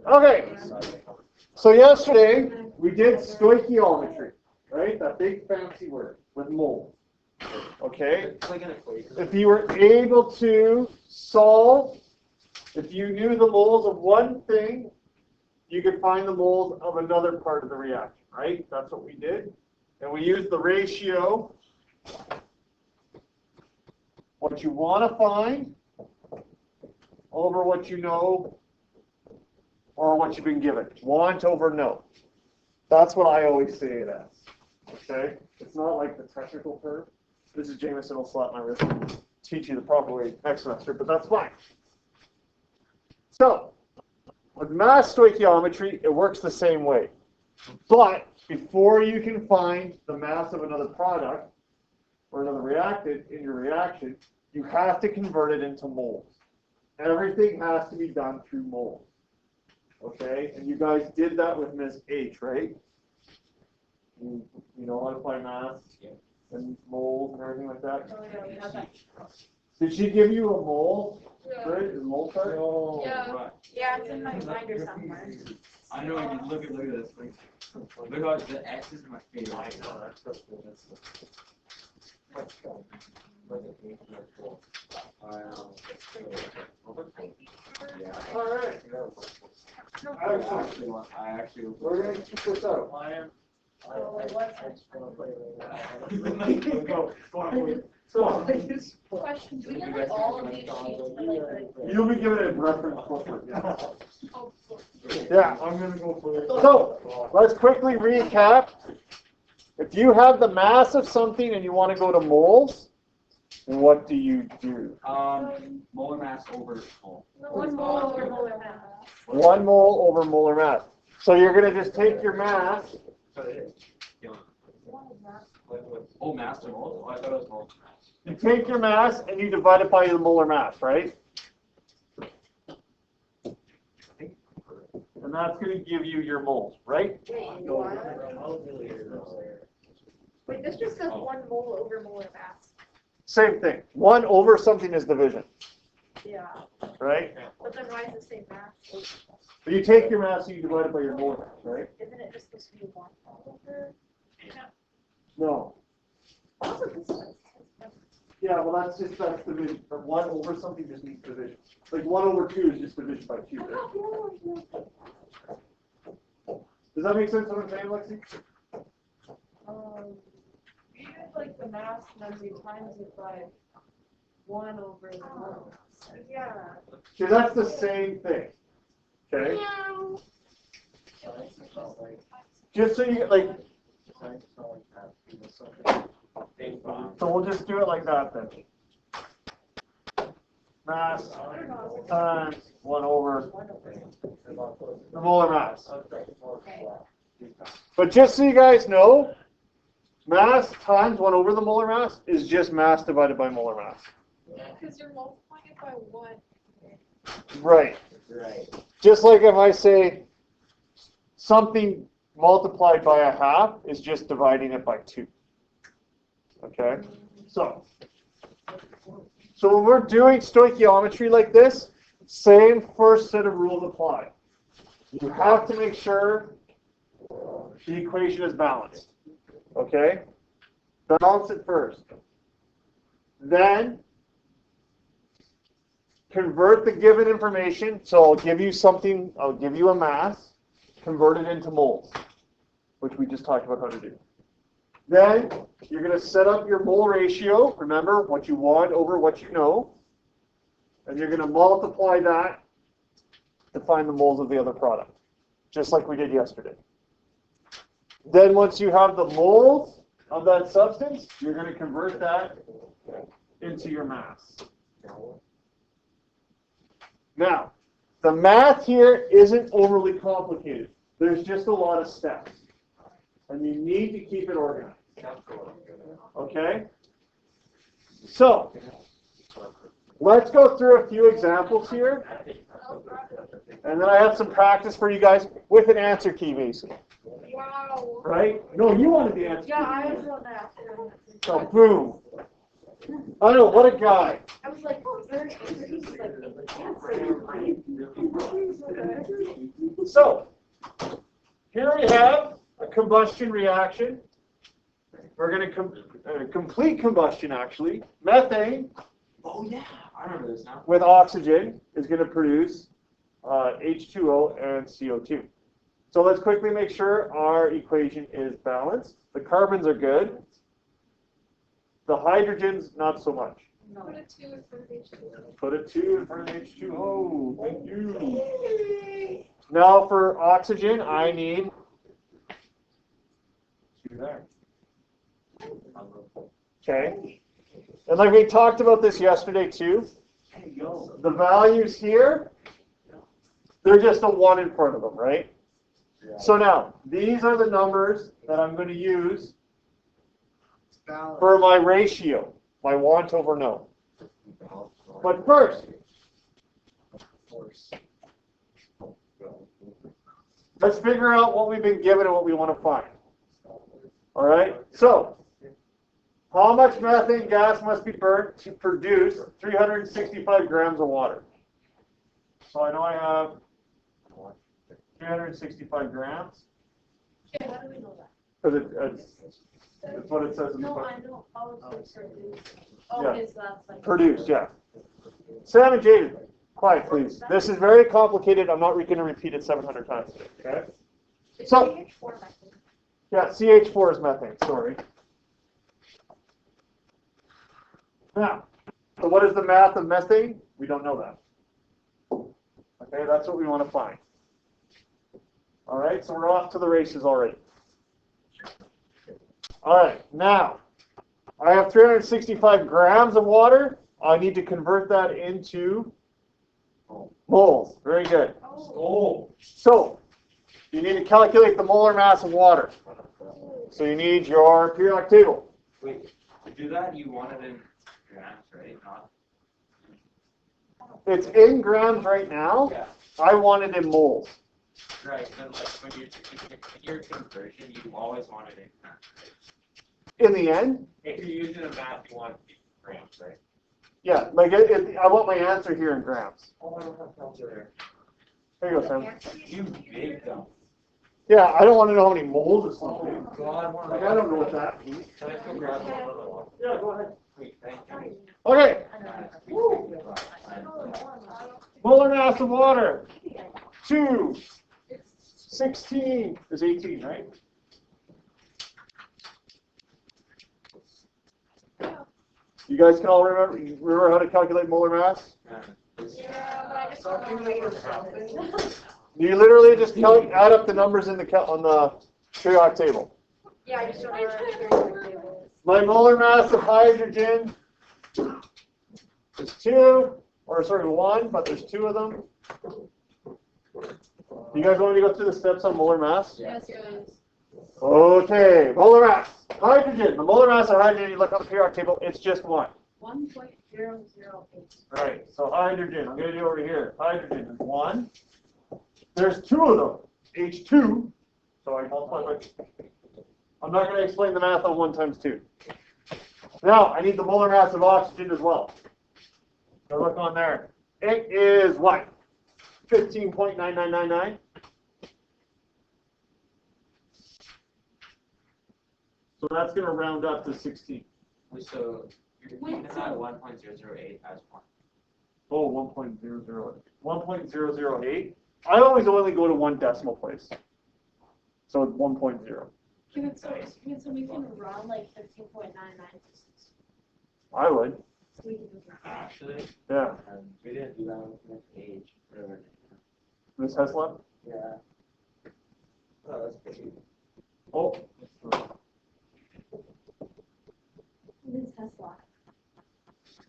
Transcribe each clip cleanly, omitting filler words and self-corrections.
Okay, so yesterday we did stoichiometry, right? That big fancy word with moles. Okay? If you were able to solve, if you knew the moles of one thing, you could find the moles of another part of the reaction, right? That's what we did. And we used the ratio, what you want to find over what you know or what you've been given. Want over know. That's what I always say it as. Okay? It's not like the technical term. This is Jameson will slap my wrist and teach you the proper way next semester, but that's fine. So, with mass stoichiometry, it works the same way. But before you can find the mass of another product or another reactant in your reaction, you have to convert it into moles. Everything has to be done through moles. Okay? And you guys did that with Ms. H, right? You know how to find mass and moles and everything like that? Oh, yeah, we have that. Did she give you a mole? Yeah. Right? A mole chart? No. Yeah. Right. Yeah, it's in my binder somewhere. I know you look at this thing. Look at the X is my favorite. I know, that's so cool. All right. I actually We're going to keep this up. Oh, it was. So, Question, do we get like all of these sheets for like the... you'll be given a reference booklet. Yeah. Oh, Yeah, I'm going to go for it. So, let's quickly recap. If you have the mass of something and you want to go to moles, what do you do? molar mass over mole. one mole over molar mass. 1 mole over molar mass. So you're going to just take your mass. Oh, mass to mole? Oh, I thought it was mole to mass. You take your mass and you divide it by the molar mass, right? And that's going to give you your moles, right? Wait, this just says 1 mole over molar mass. Same thing. 1 over something is division, Yeah. right? But then why is it say mass? But you take your mass and you divide it by your molar mass, right? Isn't it just supposed to be 1 over? No. Also, this says. Yeah, well, that's division. But 1 over something just means division. Like 1 over 2 is just division by 2, right? Does that make sense what I'm saying, Lexi? You use like the mass and then we times it by 1 over the molar mass. Yeah. Okay, that's the same thing. Okay? Just so you get like, so we'll just do it like that then. Mass times 1 over the molar mass. But just so you guys know, mass times 1 over the molar mass is just mass divided by molar mass. Because you're multiplying it by 1. Right. Just like if I say something multiplied by a half is just dividing it by 2. Okay? So when we're doing stoichiometry like this, same first set of rules apply. You have to make sure the equation is balanced. Okay? Balance it first. Then convert the given information. So I'll give you something, I'll give you a mass, convert it into moles, which we just talked about how to do. Then you're going to set up your mole ratio. Remember what you want over what you know. And you're going to multiply that to find the moles of the other product, just like we did yesterday. Then once you have the moles of that substance, you're going to convert that into your mass. Now, the math here isn't overly complicated. There's just a lot of steps. And you need to keep it organized. Okay? So, let's go through a few examples here. And then I have some practice for you guys with an answer key, basically. Wow. Right? No, you wanted the answer key. Yeah, I was on that. So, boom. I know, what a guy. I was like, oh, very So, here we have a combustion reaction. We're going to complete combustion, actually. Methane Oh yeah, I remember this now. with oxygen is going to produce H2O and CO2. So let's quickly make sure our equation is balanced. The carbons are good. The hydrogens, not so much. Put a 2 in front of H2O. Put a 2 in front of H2O. Thank you. Now for oxygen, I need 2 there. Okay. And like we talked about this yesterday too, Hey yo. the values here, they're just a 1 in front of them, right? So now, these are the numbers that I'm going to use for my ratio, my want over know. But first, let's figure out what we've been given and what we want to find. All right? So, how much methane gas must be burnt to produce 365 grams of water? So I know I have 365 grams. Okay, how do we know that? Because it's what it says in the No, book. I know how it's produced. Oh, Yeah. is that like? Produced, yeah. Sam and Jaden, quiet please. This is very complicated. I'm not going to repeat it 700 times. Okay? So, CH4 methane. yeah, CH4 is methane, sorry. Now, so what is the math of methane? We don't know that. Okay, that's what we want to find. All right, so we're off to the races already. All right, now, I have 365 grams of water. I need to convert that into moles. Very good. Oh. So, you need to calculate the molar mass of water. So you need your periodic table. Wait, to do that you want it in grams, right? Not. It's in grams right now. Yeah. I want it in moles. Right, but like when you're conversion, you always want it in grams, right? In the end, If you're using a math, you want it in grams, right? yeah, like I want my answer here in grams. Oh, I don't have calculator. There you go, Sam. You big dumb. Yeah, I don't want to know how many moles it's Oh something. God, one Like, I don't know what that means. Can I come grab another one? Yeah, go ahead. Wait, thank you. Okay, molar mass of water. 2, 16 is 18, right? You guys can all remember how to calculate molar mass? Yeah, but I just don't know. You literally just add up the numbers in on the periodic table. Yeah, I just don't know where the periodic table is. My molar mass of hydrogen is 2, or sorry, 1, but there's 2 of them. You guys want me to go through the steps on molar mass? Yes, guys. Okay, molar mass. Hydrogen. The molar mass of hydrogen, you look on the periodic table, it's just 1. 1.008. Right, so hydrogen, I'm going to do over here. Hydrogen is 1. There's 2 of them, H2, so I multiply by. I'm not going to explain the math on 1 times 2. Now, I need the molar mass of oxygen as well. So look on there. It is what? 15.9999. So that's going to round up to 16. So you're keeping that 1.008 as 1. Oh, 1.008. 1.008. I always only go to 1 decimal place. So it's 1.0. So we can round like 15.99. I would. We can do that. Actually, Yeah. we didn't do that with the age. Whatever. Miss Heslop? Yeah. Oh, that's pretty. Oh. Ms. Tesla.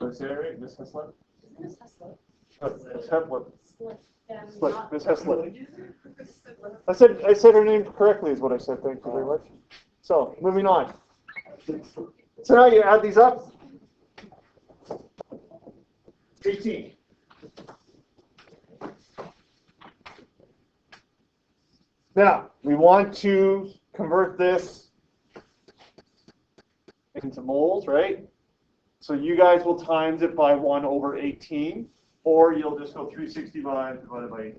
Did I say it right? Miss Heslop? Isn't Ms. Tesla? Miss Heslop. Split. Yeah, Split. not- Miss Heslop. I said her name correctly is what I said. Thank you very much. So, moving on. So now you add these up. 18. Now, we want to convert this into moles, right? So you guys will times it by 1 over 18, or you'll just go 365 divided by 18.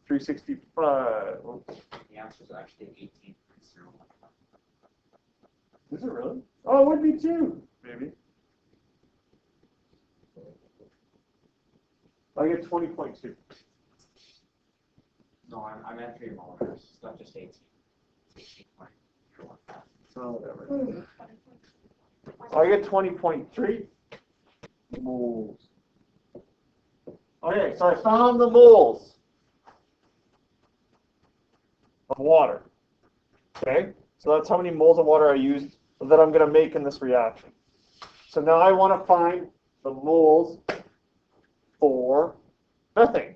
365. The answer is actually 18.01. Is it really? Oh, it would be 2, maybe. I get 20.2. No, I'm at 3 molar mass. It's not just 18. 18.01. So whatever. I get 20.3 moles. Okay, so I found the moles of water. Okay, so that's how many moles of water I used that I'm going to make in this reaction. So now I want to find the moles for methane.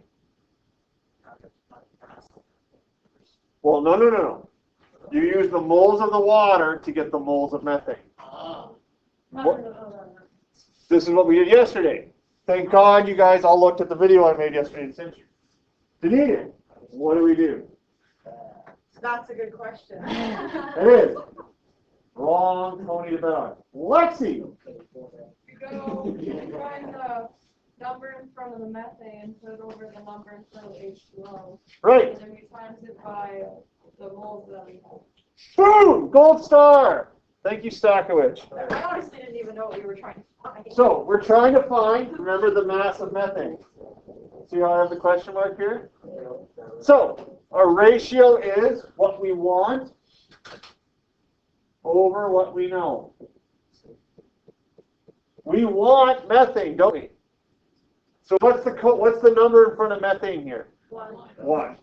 Well, no. You use the moles of the water to get the moles of methane. This is what we did yesterday. Thank God you guys all looked at the video I made yesterday and sent you. Denise, what do we do? That's a good question. It is. Wrong, Tony to bet on. Lexi! You find the number in front of the methane, put it over the number in front of the H2O. Right. And then we times it by the moles that we have. Boom! Gold star! Thank you, Stakowicz. I honestly didn't even know what we were trying to find. So, we're trying to find, remember, the mass of methane. See how I have the question mark here? So, our ratio is what we want over what we know. We want methane, don't we? So what's the number in front of methane here? 1. 1.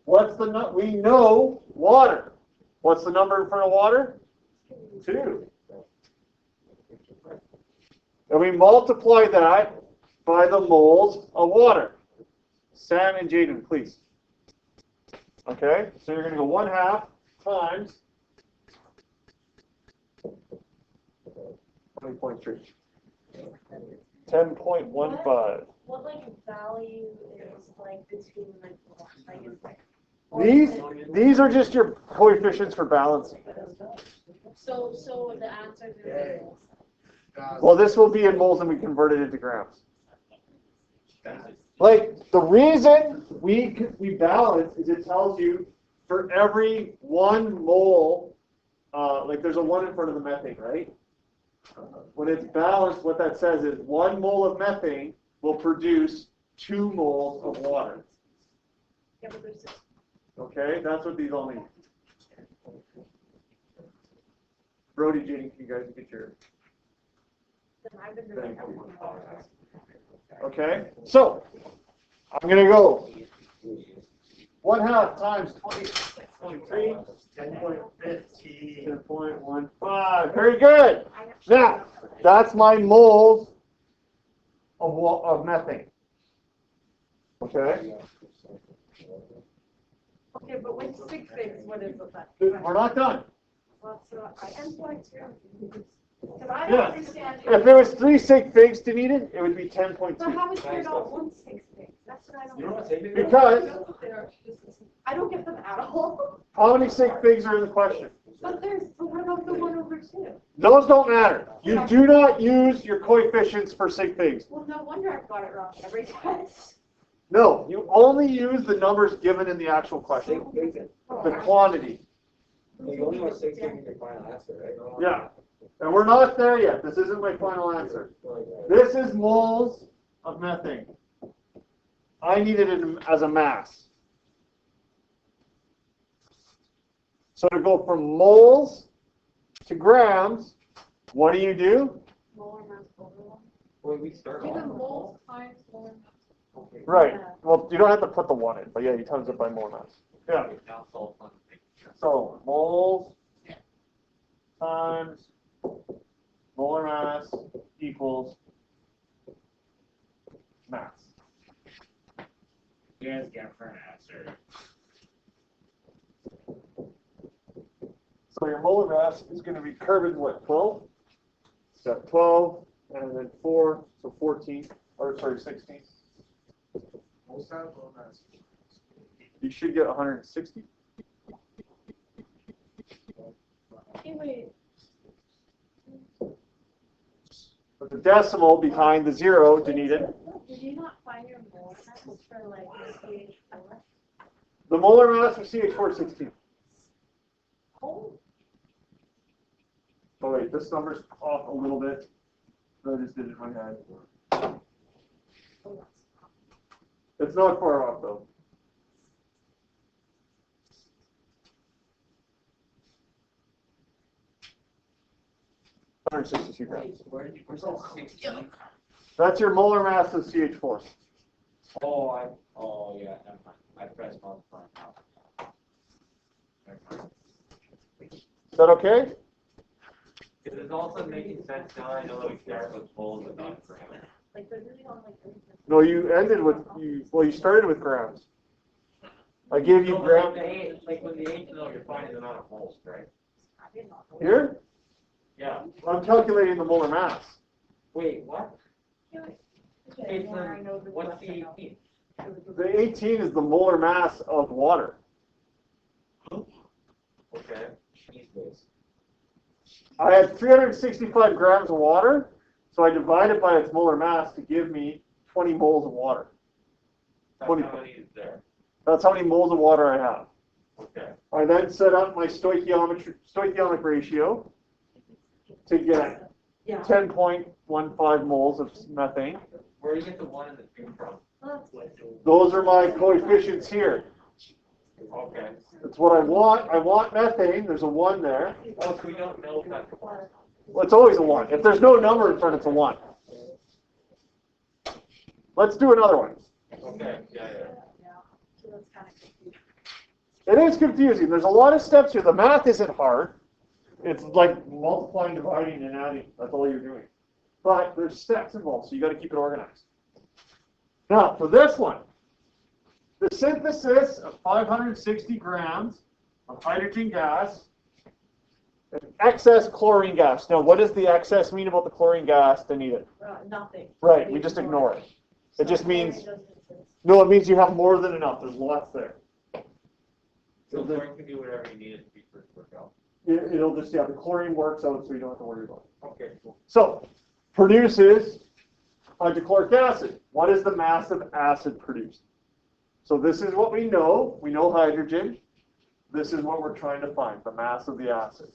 What's the we know water. What's the number in front of water? 2. And we multiply that by the moles of water. Sam and Jaden, please. Okay, so you're going to go 1/2 times 20.3. 10.15. What like value is like between like it's like These are just your coefficients for balancing. so the answers are Well, this will be in moles and we convert it into grams. Like the reason we balance is it tells you for every 1 mole, like there's a 1 in front of the methane, right? When it's balanced, what that says is 1 mole of methane will produce 2 moles of water. yeah, but there's Okay, that's what these all mean. Brody, Jane, you guys get your. I've been doing Okay, so I'm gonna go 1/2 times 20.3. 10.15. 10.15. Very good. Now, that's my moles of methane. Okay? Okay, but with 6 things, what is that? We're not done. Well, so I am like 2. because I don't Yeah. understand. If it was 3 sig figs to need it, it would be 10.2. So how is there not 1 6 things? That's what I don't. You know what's taking Because I don't get them at all. how many sig figs are in the question? But what about the 1/2? Those don't matter. You do not use your coefficients for sig figs. Well, no wonder I've got it wrong every time. No, you only use the numbers given in the actual question. The quantity. You only want 6 in your final answer, right? Yeah. And we're not there yet. This isn't my final answer. This is moles of methane. I need it as a mass. So to go from moles to grams, what do? Molar mass over 1. When we start Even off, moles times molar mass. Right. Well, you don't have to put the 1 in, but yeah, you times it by molar mass. Yeah. Now solve one thing. So moles times molar mass equals mass. You guys get for an answer. So your molar mass is going to be carbon, what, 12? So 12, and then 4, so 14, or sorry, 16. You should get 160. Hey, wait. But the decimal behind the 0, Danita, Did you not find your molar mass for like CH4? The molar mass of CH4 is 16. Oh. Oh wait, this number's off a little bit. I just did it in my head. It's not far off though. 162 grams. Where's that 16? That's your molar mass of CH4. Oh, yeah, never mind. I pressed multiply now. Never mind. Is that okay? It is also making sense now. I know that we start with moles and not grams. Like they're really on like. No, you ended with you started with grams. I gave you No, grams like when the eighth mill, you're finding the amount of moles, right? here. Yeah. I'm calculating the molar mass. Wait, what? Okay, more I know the What's the less I know. 18th? The 18 is the molar mass of water. Okay. Cheese whiz. I had 365 grams of water, so I divided by its molar mass to give me 20 moles of water. That's 20. how many is there. That's how many moles of water I have. Okay. I then set up my stoichiometric ratio to get 10.15 moles of methane. Where do you get the 1 and the 2 from? Those are my coefficients here. Okay. That's what I want. I want methane. There's a 1 there. Oh, so we don't know if that's the 1. Well, it's always a 1. If there's no number in front, it's a 1. Let's do another one. Okay, yeah. So that's kind of confusing. It is confusing. There's a lot of steps here. The math isn't hard. It's like multiplying, dividing, and adding. That's all you're doing. But there's steps involved, so you got to keep it organized. Now, for this one, the synthesis of 560 grams of hydrogen gas and excess chlorine gas. Now, what does the excess mean about the chlorine gas, Danita? Nothing. Right, we just ignore it. It just means, no, it means you have more than enough. There's lots there. So Lauren can do whatever you need it to be for it to work out. It'll just, the chlorine works out, so you don't have to worry about it. Okay, cool. So, produces hydrochloric acid. What is the mass of acid produced? So this is what we know. We know hydrogen. This is what we're trying to find, the mass of the acid.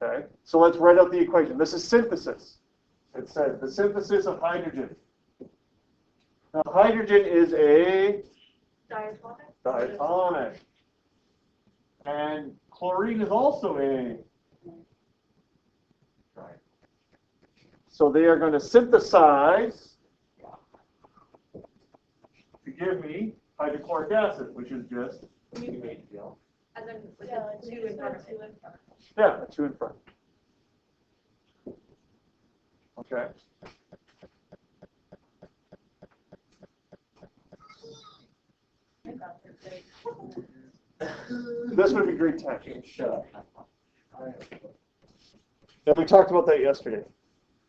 Okay? So let's write out the equation. This is synthesis. It says the synthesis of hydrogen. Now, hydrogen is a Diatonic? diatonic. And chlorine is also a. So they are going to synthesize to give me hydrochloric acid, which is just HCl. And then with the 2 in front of it. Yeah, a 2 in front. Okay. This would be grade 10. Shut up. Yeah, we talked about that yesterday.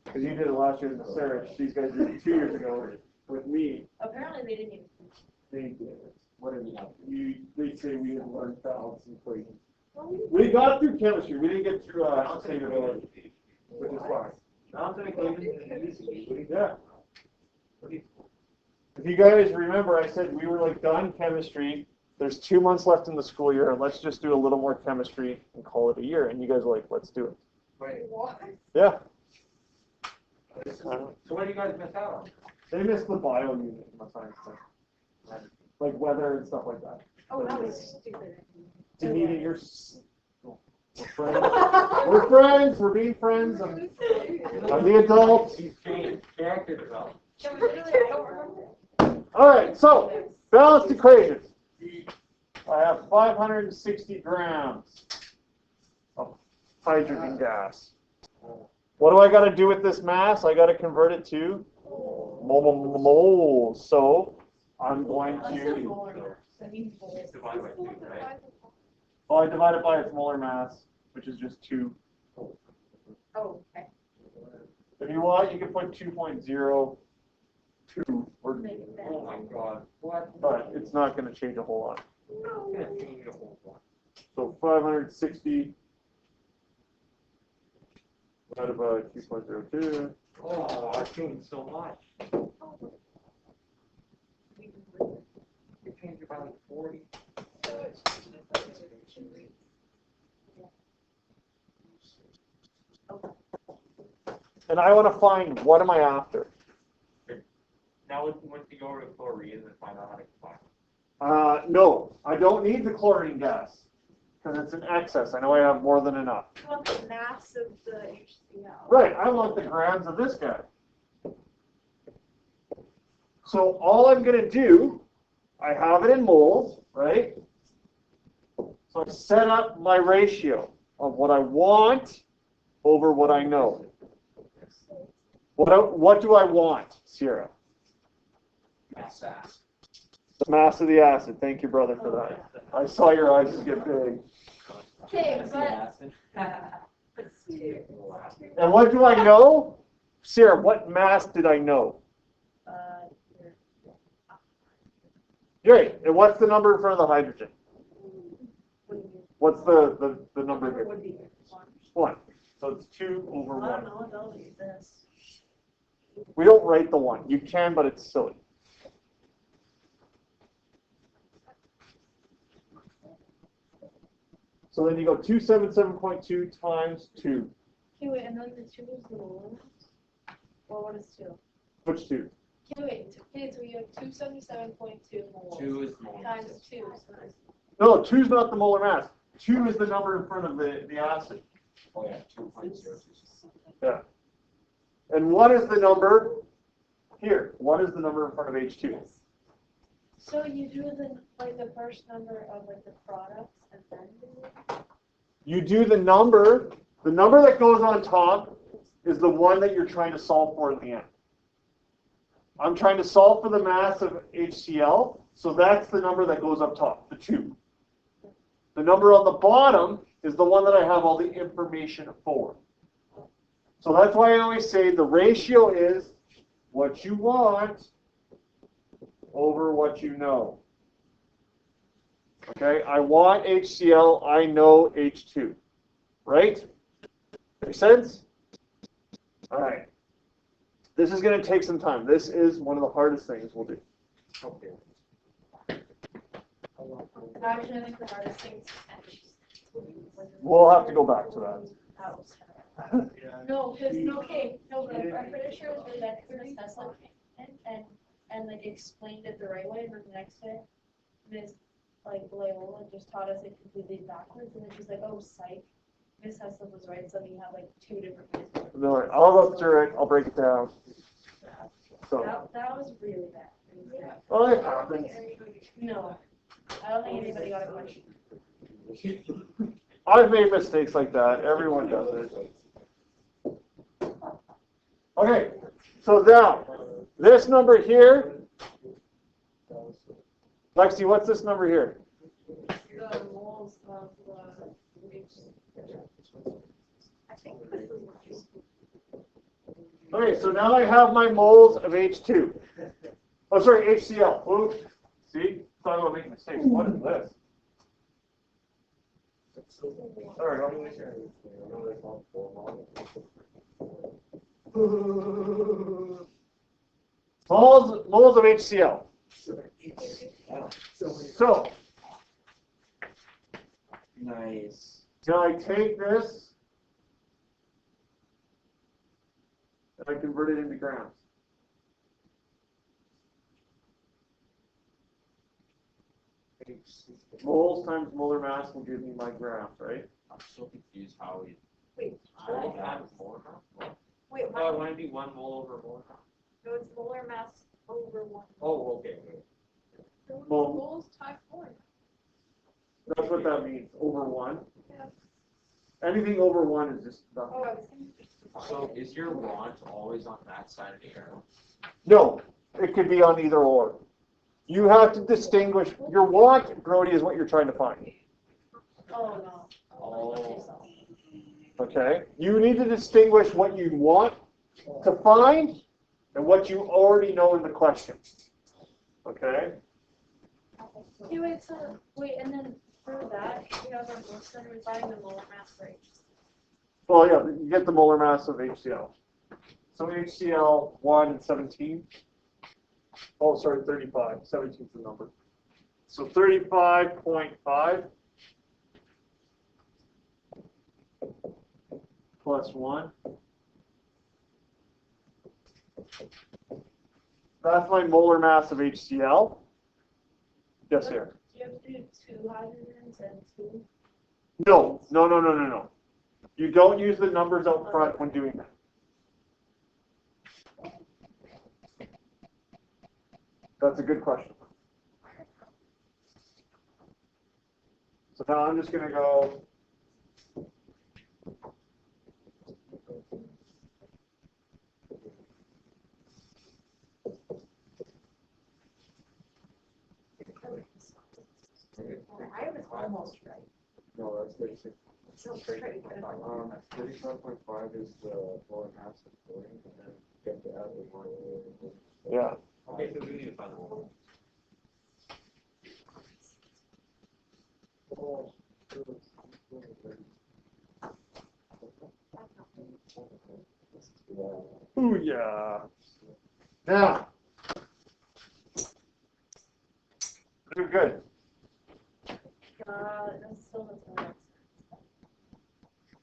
Because you did it last year in the Sarich. These guys did it 2 years ago with me. Apparently they didn't even. They did. What did they say we had learned balance equations. We got through chemistry. We didn't get through sustainability, which is fine. Yeah. If you guys remember, I said we were like done chemistry. There's 2 months left in the school year. Let's just do a little more chemistry and call it a year. And you guys were like, let's do it. Wait, What? Yeah. so what do you guys miss out on? They missed the bio unit in my science class. Like weather and stuff like that. Oh, that was stupid. Danita, you're. We're friends. We're friends. We're being friends. I'm the adult. He's changed character development. All right. So balanced equations. I have 560 grams of hydrogen gas. What do I got to do with this mass? I got to convert it to moles. So I'm going to. Divide by 2, right? Well, I divide it by its molar mass, which is just 2. Oh, okay. If you want, you can put 2.02, or, Oh my God. What? but it's not going to change a whole lot. I'm gonna change the whole one. So 560 divided by 2.02. Oh, I changed so much. and I want to find what am I after. Now, once you go over to chlorine and find out how to combine. No, I don't need the chlorine gas because it's an excess. I know I have more than enough. You want the mass of the HCl. Right, I want the grams of this guy. So all I'm going to do, I have it in moles, right? So I set up my ratio of what I want over what I know. What do I want, Sierra? Mass. The mass of the acid. Thank you, brother, for that. I saw your eyes just get big. Okay, but And what do I know? Sierra, what mass did I know? Great. And what's the number in front of the hydrogen? What's the number here? would be 1. So it's 2 over I don't 1. know, don't use this. We don't write the 1. You can, but it's silly. So then you go 277.2 times 2. Okay, wait, and then the 2 is the molar mass? Or what is 2? Which 2? Okay, wait, okay, so we have 277.2 moles. 2 is more. Times 2, so that's No, 2 is not the molar mass. 2 is the number in front of the acid. Oh yeah, 2.0. Yeah. And what is the number here? What is the number in front of H2? So you do the first number of the products and then do You do the number that goes on top is the one that you're trying to solve for in the end. I'm trying to solve for the mass of HCl, so that's the number that goes up top, the 2. The number on the bottom is the one that I have all the information for. So that's why I always say the ratio is what you want over what you know. Okay, I want HCl, I know H2. Right? Make sense? All right. This is going to take some time. This is one of the hardest things we'll do. Okay. Actually, I think the hardest thing is We'll have to go back to that. No, because but I'm pretty sure it was really bad because Miss Tesla came in and explained it the right way, and then the next day, Miss Loyola just taught us it completely backwards, and then she's like, "Oh, psych, Miss Tesla was right." So you have 2 different ways. No, I'll go through it. I'll break it down. So, That was really bad. well, it happens. No, I don't think anybody got a question. I've made mistakes like that. Everyone does it. Okay, so now, this number here, Lexi, what's this number here? The moles of I think this is Okay, so now I have my moles of H2. Oh, sorry, HCl. Oops. See? Thought about making mistakes. What is this? Sorry, I'll make sure. Moles of HCl. So, Nice. can I take this and I convert it into grams? Moles times molar mass will give me my grams, right? I'm so confused how we. Wait, Mole times molar mass? wait, Oh, I want to be 1 mole over molar mass. no, it's molar mass over 1. Oh, okay. Mole. moles times 4. That's what that means, over 1. Yeah. Anything over 1 is just nothing. Oh, I was thinking. So is your want always on that side of the arrow? No, it could be on either or. You have to distinguish. Your want, Brody, is what you're trying to find. Oh, no. Oh. Okay? You need to distinguish what you want to find and what you already know in the question. Okay? Okay, wait, so, and then for that, we have our most center, we find the molar mass for H. Well, yeah, you get the molar mass of HCl. So HCl 1 and 17. Oh, sorry, 35. 17 is the number. So 35.5 plus 1 That's my molar mass of HCl. Yes, sir. Do you have to do 2 hydrogens and 2? No. You don't use the numbers out front when doing that. That's a good question. So now I'm just going to go. I was almost right. No, that's 36. So straight. 35.5 is the molar mass of chlorine, and then you have to add the one. Yeah. Okay, so we need to find one. Ooh, yeah. Now. Very good. That still doesn't make sense.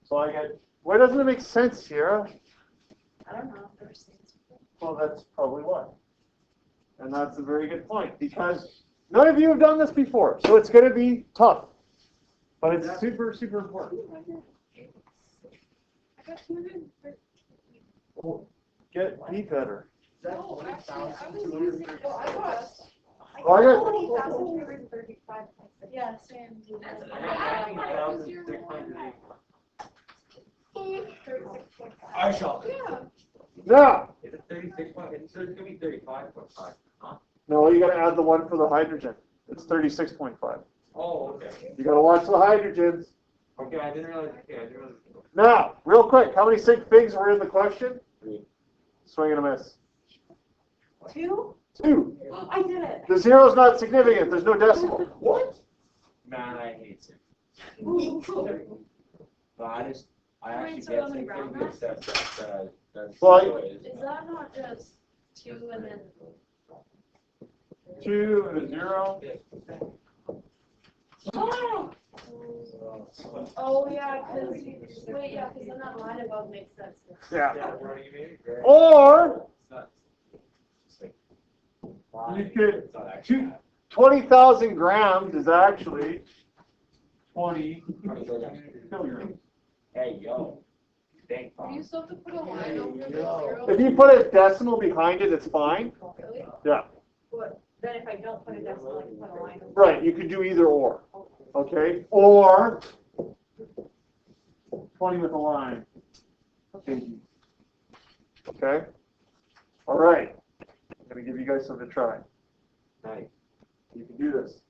So I get, why doesn't it make sense, Sierra? I don't know. I've never seen this before. Well, that's probably why. And that's a very good point, because none of you have done this before, so it's going to be tough. But it's super, super important. I got 230. Well, be better. No, actually, I was using, well, I got. Oh, I got- 20,235. Yeah, same. That's 19,600. I shall. Yeah. Now, Is it 36 point? So it's gonna be 35.5, huh? no, you got to add the one for the hydrogen. It's 36.5. Oh, okay. You got to watch the hydrogens. Okay, I didn't realize. Okay, I didn't realize. Now, real quick, how many sig figs were in the question? 3. Swing and a miss. 2? 2. I did it. The zero's not significant. There's no decimal. What? Man, I hate it. But I actually so get on the some ground pretty good steps that Well, Is that not just 2 and then? 2 and a 0. Oh, yeah, because then that line above makes sense. Yeah. where you made it, great. Or It's not. It's like you could it's not actually. 20,000 grams is actually 20 kilograms. Hey, yo. Thank You God. still have to put a line over the 0. If you put a decimal behind it, it's fine. Really? Yeah. But then if I don't put a decimal, I can put a line over. Right. You could do either or. Okay. Or 20 with a line. Okay. All right. I'm going to give you guys something to try. Nice. You can do this.